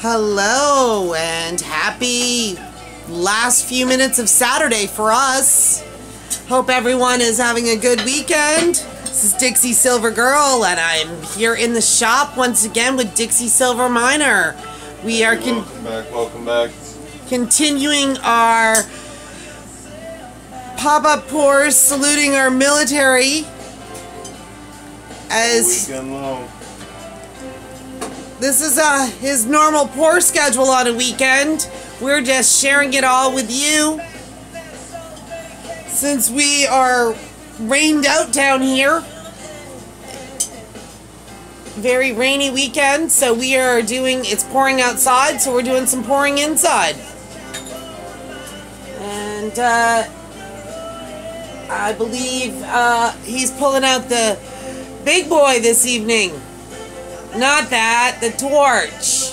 Hello and happy last few minutes of Saturday for us. Hope everyone is having a good weekend. This is Dixiesilver Girl and I'm here in the shop once again with Dixiesilver Miner. We are welcome back. Continuing our pop-up pours, saluting our military as weekend long. This is his normal pour schedule on a weekend. We're just sharing it all with you. Since we are rained out down here. Very rainy weekend, so we are doing, it's pouring outside, so we're doing some pouring inside. And I believe he's pulling out the big boy this evening. Not that, the torch.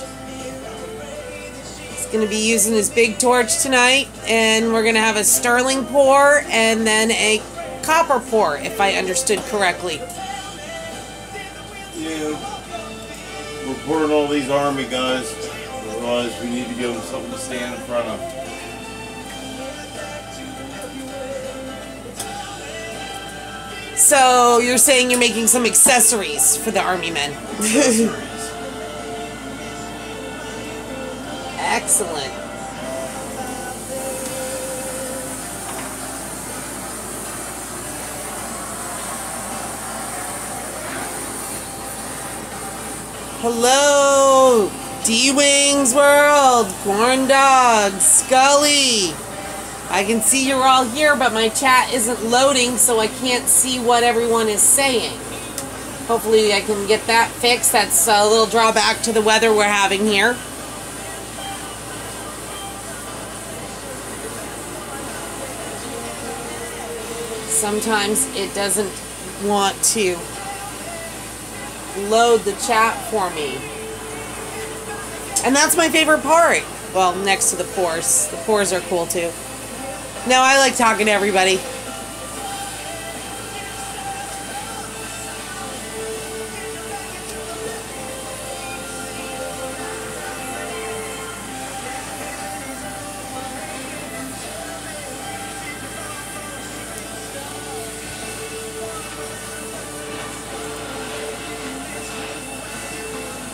He's going to be using his big torch tonight, and we're going to have a sterling pour and then a copper pour, if I understood correctly. Yeah, we're pouring all these army guys, otherwise we need to give them something to stand in front of. So, you're saying you're making some accessories for the army men. Excellent. Hello, D-Wings World, Corn Dog, Scully. I can see you're all here, but my chat isn't loading, so I can't see what everyone is saying. Hopefully I can get that fixed. That's a little drawback to the weather we're having here. Sometimes it doesn't want to load the chat for me. And that's my favorite part. Well, next to the pours. The pours are cool too. No, I like talking to everybody.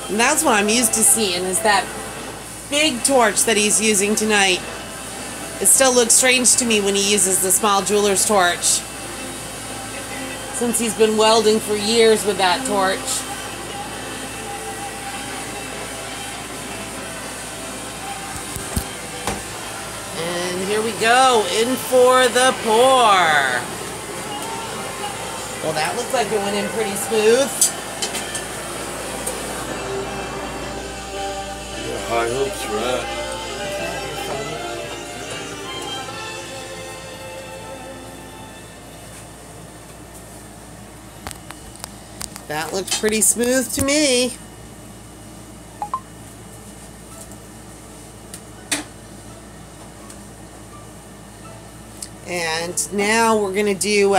And that's what I'm used to seeing, is that big torch that he's using tonight. It still looks strange to me when he uses the small jeweler's torch, since he's been welding for years with that torch. And here we go, in for the pour. Well, that looks like it went in pretty smooth. Yeah, high hopes for that. That looks pretty smooth to me. And now we're going to do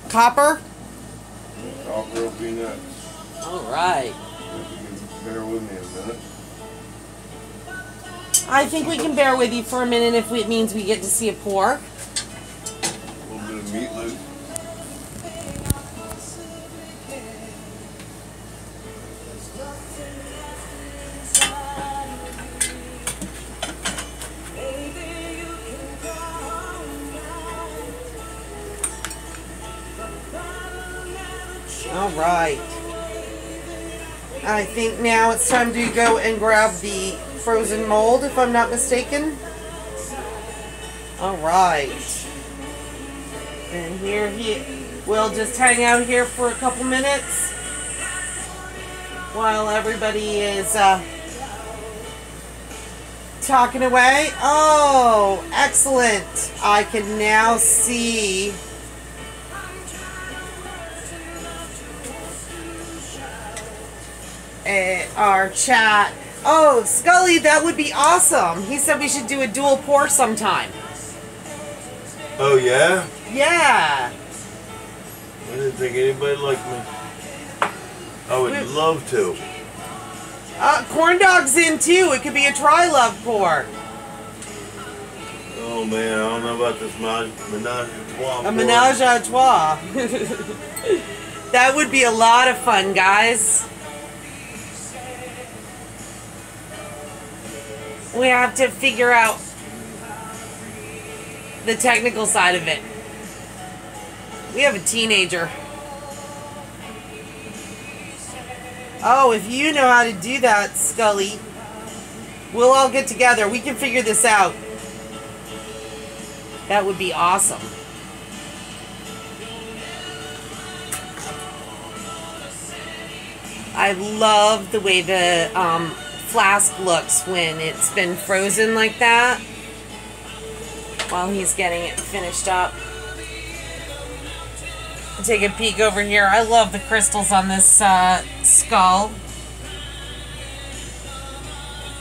copper. Copper will be next. Alright. Bear with me a minute. I think we can bear with you for a minute if it means we get to see a pour. A little bit of meat loop. Alright. I think now it's time to go and grab the frozen mold, if I'm not mistaken. Alright. And here we'll just hang out here for a couple minutes while everybody is talking away. Oh, excellent. I can now see our chat. Oh, Scully, that would be awesome. He said we should do a dual pour sometime. Oh, yeah? Yeah. I didn't think anybody liked me. I would love to. Corn dog's in too. It could be a tri-love pour. Oh man, I don't know about this menage a trois. A menage a trois. That would be a lot of fun, guys. We have to figure out the technical side of it. We have a teenager. Oh, if you know how to do that, Scully, we'll all get together. We can figure this out. That would be awesome. I love the way the flask looks when it's been frozen like that while he's getting it finished up. Take a peek over here. I love the crystals on this skull.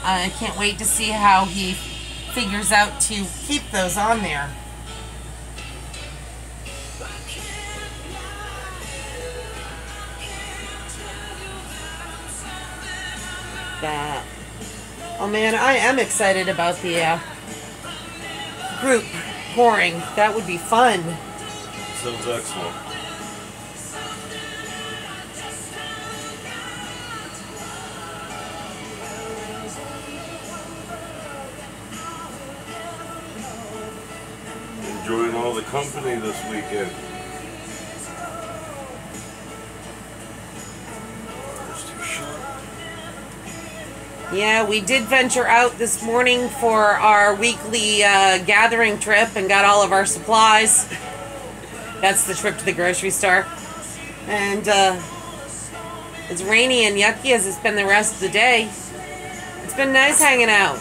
I can't wait to see how he figures out to keep those on there. That. Oh man, I am excited about the group pouring. That would be fun. Sounds excellent. Enjoying all the company this weekend. It's too short. Yeah, we did venture out this morning for our weekly gathering trip and got all of our supplies. That's the trip to the grocery store. And it's rainy and yucky as it's been the rest of the day. It's been nice hanging out.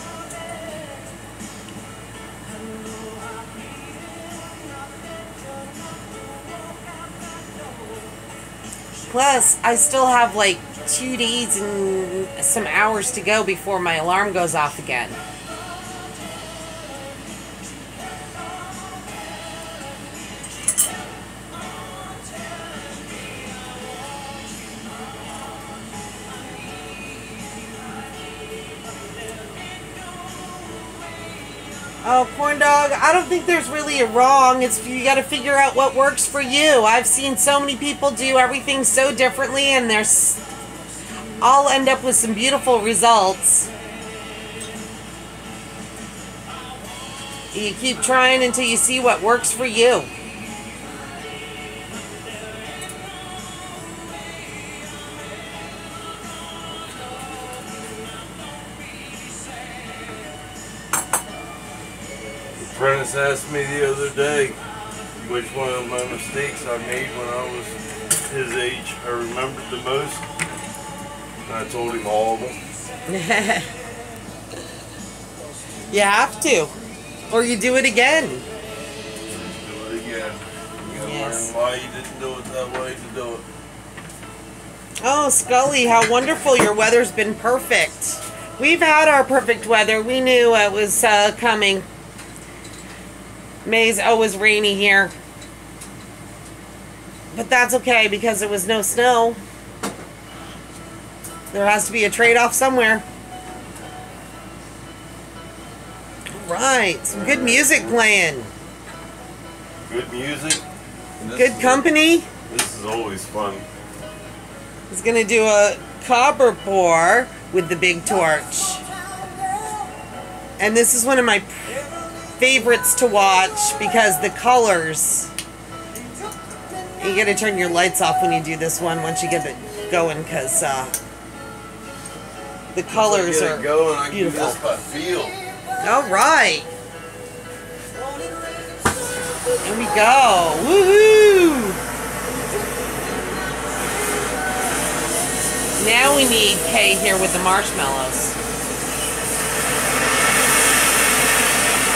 Plus, I still have like 2 days and some hours to go before my alarm goes off again. Oh, corn dog, I don't think there's really a wrong. It's you got to figure out what works for you. I've seen so many people do everything so differently, and there's all end up with some beautiful results. You keep trying until you see what works for you. Apprentice asked me the other day which one of my mistakes I made when I was his age I remembered the most. And I told him all of them. You have to. Or you do it again. Do it again. You gotta learn why you didn't do it that way to do it. Oh, Scully, how wonderful. Your weather's been perfect. We've had our perfect weather. We knew it was coming. May's always rainy here. But that's okay because there was no snow. There has to be a trade-off somewhere. Alright, some good music playing. Good music. Good company. This is always fun. He's going to do a copper pour with the big torch. And this is one of my favorites to watch because the colors. You got to turn your lights off when you do this one once you get it going because the colors are beautiful. All right. Here we go. Woohoo! Now we need Kay here with the marshmallows.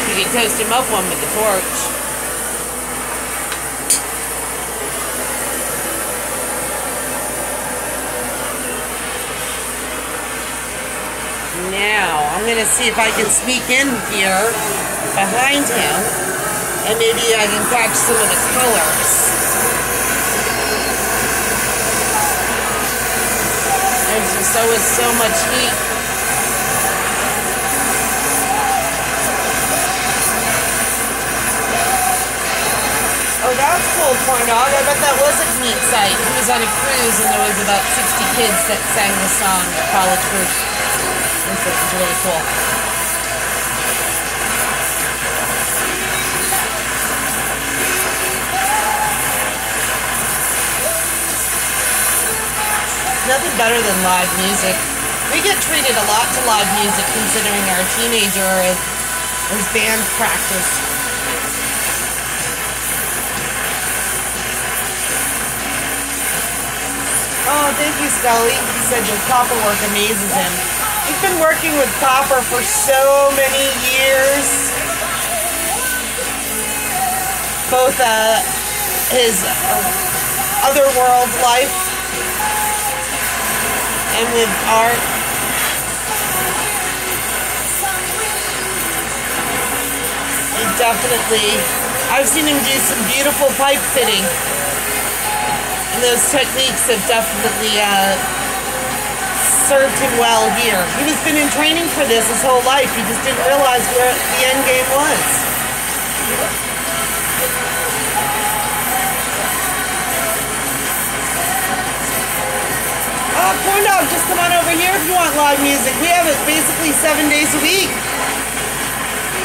You can toast him up one with the torch. Now, I'm going to see if I can sneak in here behind him, and maybe I can catch some of the colors. There's There's just always so much heat. Oh, that's cool, corn dog. I bet that was a neat sight. He was on a cruise and there was about 60 kids that sang the song, the college group. And so it was really cool. Nothing better than live music. We get treated a lot to live music considering our teenager is band practice. Oh, thank you, Scully. He said the copper work amazes him. He's been working with copper for so many years. Both his otherworld life and with art. He definitely, I've seen him do some beautiful pipe fitting. And those techniques have definitely served him well here. He has been in training for this his whole life. He just didn't realize where the end game was. Corn dog, just come on over here if you want live music. We have it basically 7 days a week.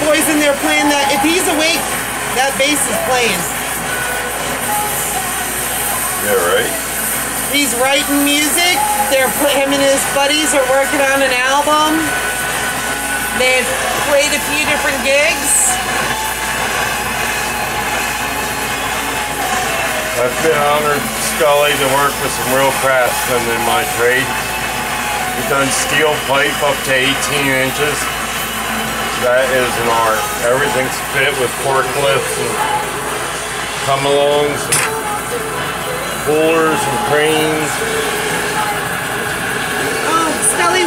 Boy's in there playing that. If he's awake, that bass is playing. Yeah, right. He's writing music. Him and his buddies are working on an album. They've played a few different gigs. I've been honored, Scully, to work with some real craftsmen in my trade. We've done steel pipe up to 18 inches. That is an art. Everything's fit with forklifts and come-alongs and pullers and cranes. Oh, Scully,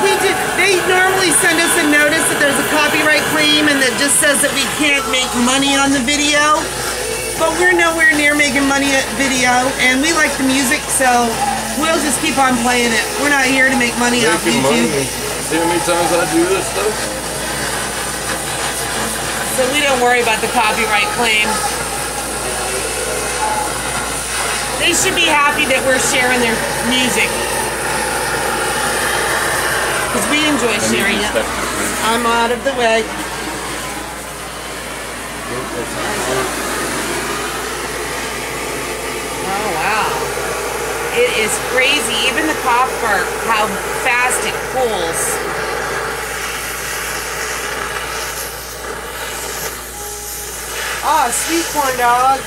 they normally send us a notice that there's a copyright claim and that just says that we can't make money on the video. But we're nowhere near making money at video, and we like the music, so we'll just keep on playing it. We're not here to make money off YouTube. Money. See how many times I do this stuff? So we don't worry about the copyright claim. They should be happy that we're sharing their music. Because we enjoy sharing it. I'm out of the way. Oh, wow. It is crazy. Even the copper, how fast it cools. Oh, sweet corn dog.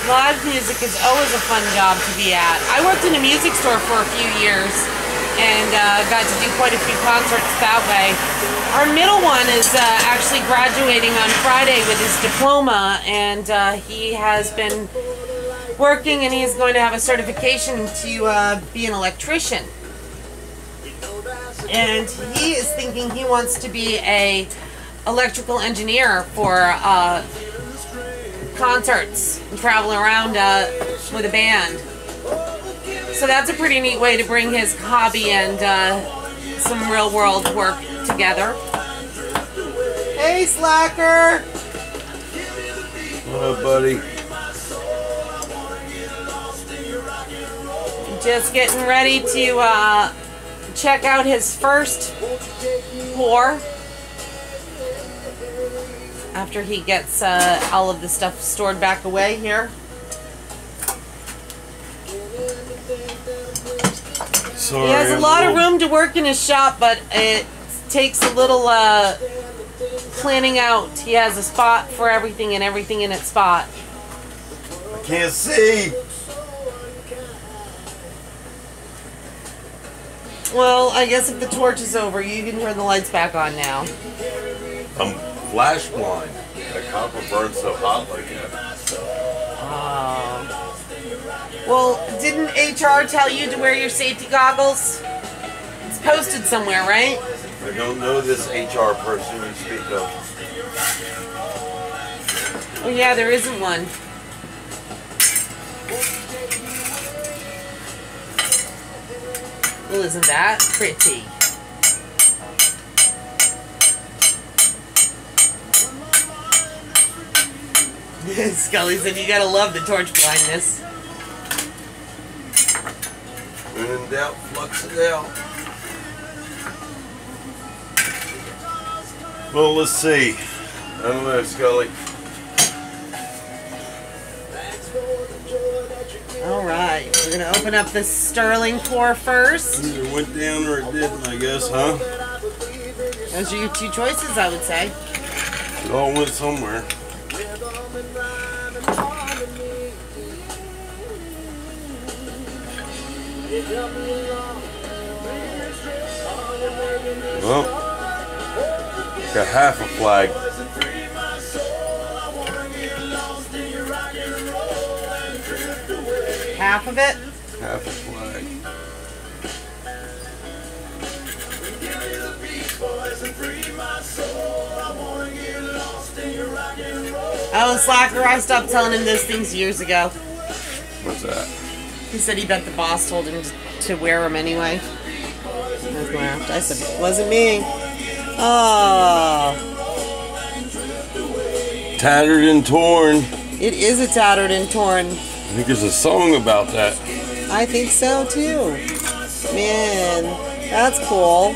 Live music is always a fun job to be at. I worked in a music store for a few years and got to do quite a few concerts that way. Our middle one is actually graduating on Friday with his diploma, and he has been working and he's going to have a certification to be an electrician. And he is thinking he wants to be a electrical engineer for concerts and travel around with a band. So that's a pretty neat way to bring his hobby and some real world work together. Hey, Slacker! What up, buddy? Just getting ready to check out his first floor after he gets all of the stuff stored back away here. Sorry, he has a lot of room to work in his shop, but it takes a little planning out. He has a spot for everything and everything in its spot. I can't see. Well, I guess if the torch is over, you can turn the lights back on now. I'm flash blind. That copper burns so hot like that. Well, didn't HR tell you to wear your safety goggles? It's posted somewhere, right? I don't know this HR person you speak of. Oh yeah, there isn't one. Well, isn't that pretty? Scully said you gotta love the torch blindness. When in doubt, flux it out. Well, let's see. I don't know, Scully. Alright, we're gonna open up the sterling pour first. Either went down or it didn't, I guess, huh? Those are your two choices, I would say. It all went somewhere. Well, got half a flag. Half of it? Half a flag. Oh, Slacker, I stopped telling him those things years ago. What's that? He said he bet the boss told him to wear them anyway. I laughed. I said, it wasn't me. Oh. Tattered and torn. It is a tattered and torn. I think there's a song about that. I think so too. Man, that's cool.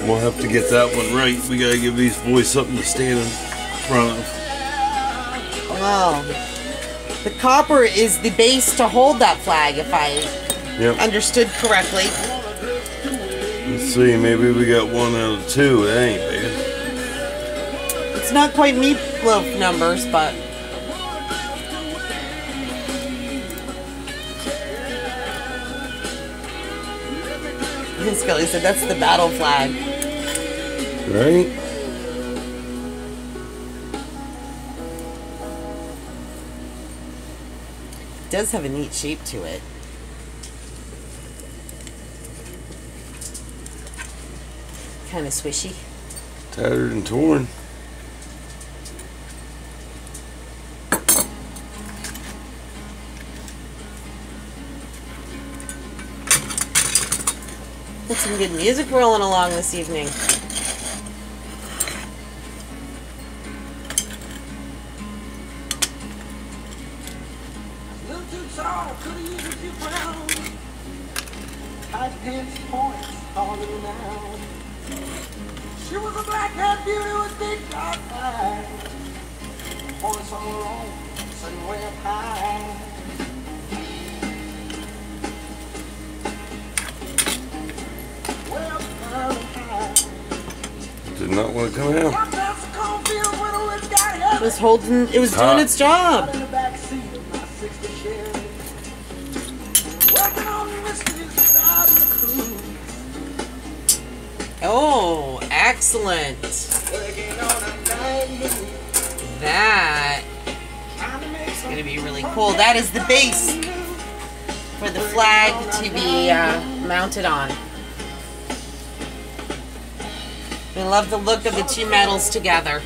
We'll have to get that one right. We gotta give these boys something to stand in front of. Wow. The copper is the base to hold that flag, if I understood correctly. Let's see, maybe we got 1 out of 2. That ain't bad. It's not quite meatloaf numbers, but... Scully said that's the battle flag. Right? It does have a neat shape to it. Kind of swishy. Tattered and torn. Got some good music rolling along this evening. She was a black-haired beauty with big dark eyes. Voice on her own, sitting way up high. Way up high. Did not want to come out. It was holding. It was doing its job. In the back seat of my 60 Chevy. Working on mysteries without the crew. Oh, excellent. That is going to be really cool. That is the base for the flag to be mounted on. I love the look of the two metals together.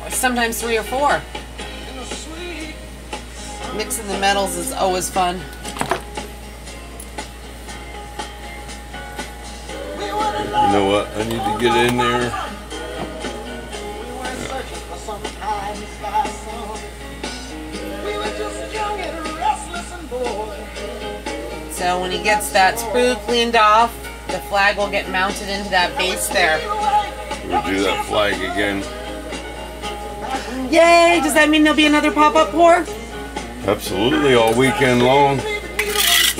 Or sometimes 3 or 4. Mixing the metals is always fun. You know what? I need to get in there. So when he gets that sprue cleaned off, the flag will get mounted into that base there. We'll do that flag again. Yay! Does that mean there'll be another pop-up pour? Absolutely, all weekend long.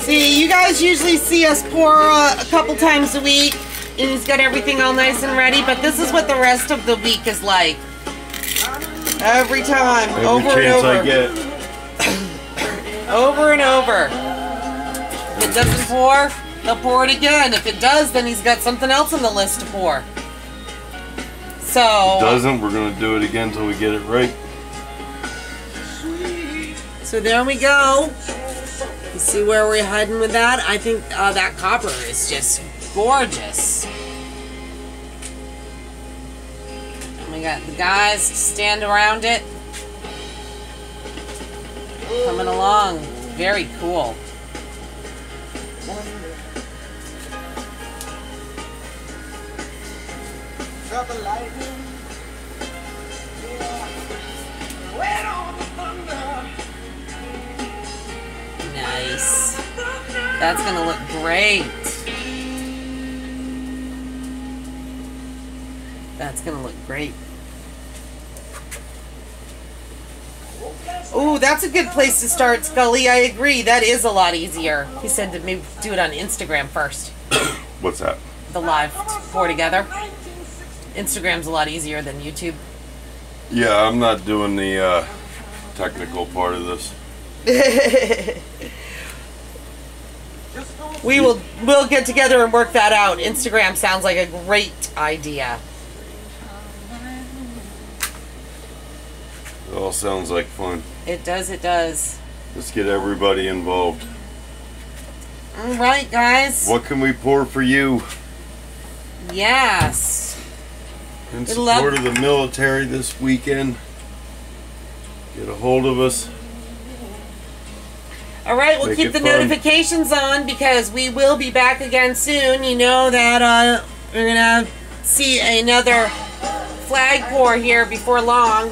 See, you guys usually see us pour a couple times a week, and he's got everything all nice and ready, but this is what the rest of the week is like. Every time, over and over. I get. Over and over. If it doesn't pour, he'll pour it again. If it does, then he's got something else on the list to pour. So... If it doesn't, we're going to do it again until we get it right. So there we go. You see where we're heading with that? I think that copper is just gorgeous. And we got the guys to stand around it. Coming along. Very cool. Felt the lightning. Yeah. Wait on the thunder. Nice. That's gonna look great. That's gonna look great. Ooh, that's a good place to start, Scully. I agree. That is a lot easier. He said to maybe do it on Instagram first. What's that? The live four together. Instagram's a lot easier than YouTube. Yeah, I'm not doing the technical part of this. We'll get together and work that out. Instagram sounds like a great idea. It all sounds like fun. It does, it does. Let's get everybody involved. All right, guys. What can we pour for you? Yes. In support of the military this weekend. Get a hold of us. All right, we'll keep the notifications on because we will be back again soon. You know that we're going to see another flag pour here before long.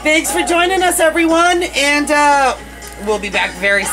Thanks for joining us, everyone, and we'll be back very soon.